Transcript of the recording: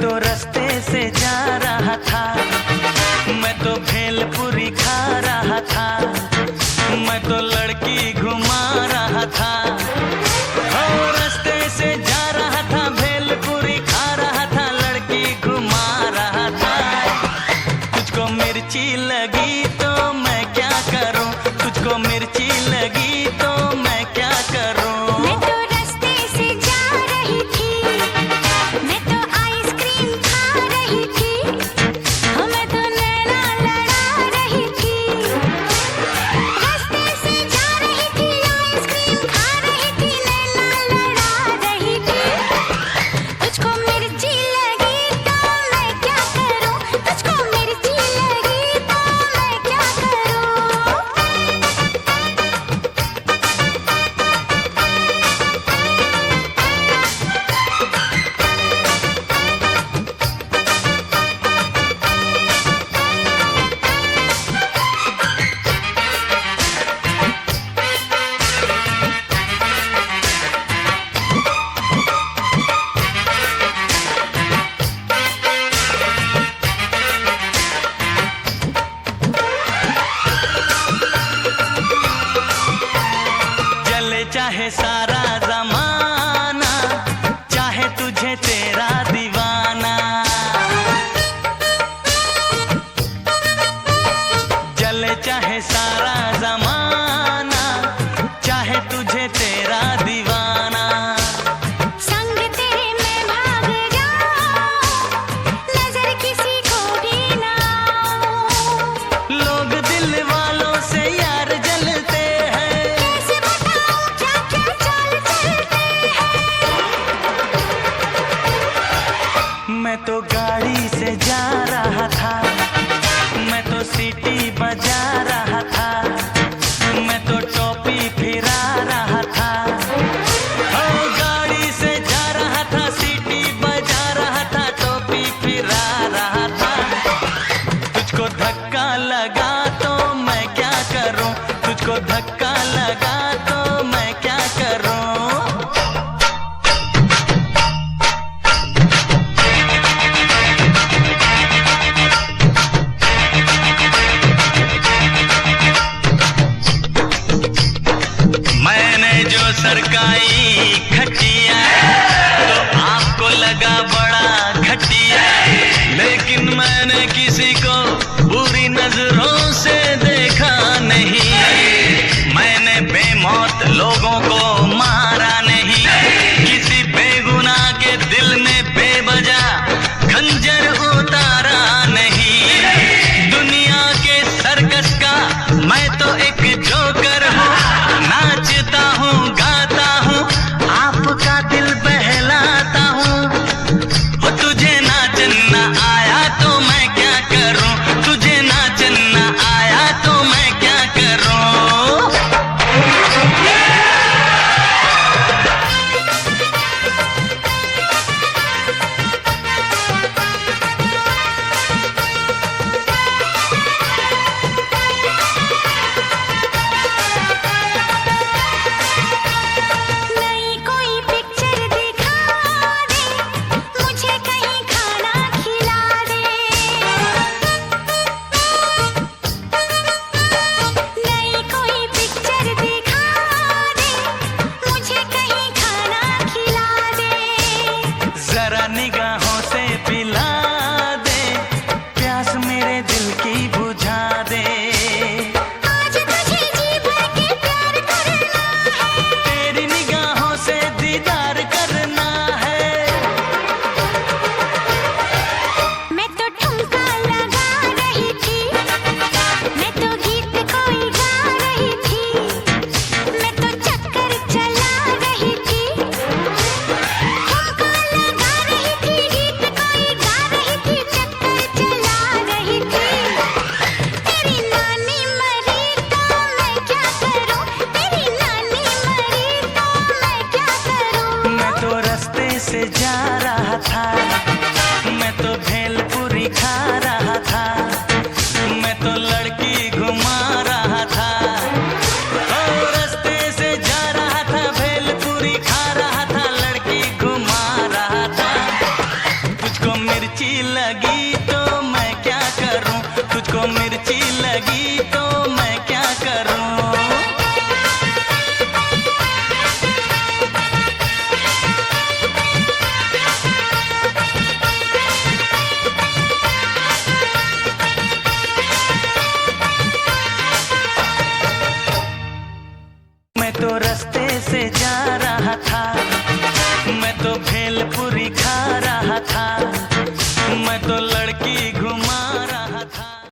तो रास्ते से जा रहा था, मैं तो भेलपुरी खा रहा था, मैं तो लड़की घुमा रहा था। ओ रास्ते से जा रहा था, भेलपुरी खा रहा था, लड़की घुमा रहा था। तुझको मिर्ची लगी तो मैं क्या करूं, तुझको मिर्ची लगी तो मैं क्या करूं। मैं तो रास्ते से जा रही थी, मैं तो आइसक्रीम खा रही थी, मैं तो नैना लड़ा रही थी। रास्ते से जा रही थी, आइसक्रीम खा रही थी, नैना लड़ा रही थी। तुझको मिर्ची लगी तो मैं क्या करूं, तुझको मिर्ची लगी तो मैं क्या करूं। चले चाहे सारा जमाना, चाहे तुझे तेरा दीवाना, चले चाहे सारा जमाना, चाहे तुझे तेरा दीवाना। संग तेरे मैं भाग जाऊं, नजर किसी को भी ना आऊं। लोग दिल वालों से यार जलते हैं, कैसे बताऊं क्या क्या चाल चलते हैं। मैं तो गाड़ी से जा रहा था, मैं तो सीटी बजा रहा था, मैं तो टोपी फिरा रहा था। ओ गाड़ी से जा रहा था, सीटी बजा रहा था, टोपी फिरा रहा था। तुझको धक्का लगा तो मैं क्या करूं, तुझको धक्का लगा तो मैं क्या करूं। मैंने जो सरकाई खटिया तो आपको लगा बड़ा घटिया, लेकिन मैंने किसी को बुरी नजरों से देखा नहीं। मैंने बेमौत लोगों को मारा नहीं, किसी बेगुनाह के दिल में बेवजह खंजर उतारा नहीं। दुनिया के सर्कस का मैं तो एक जोकर हूँ, नाचता हूँ गाता हूँ, आपका दिल बहलाता हूँ। मैं तो रास्ते से जा रहा था।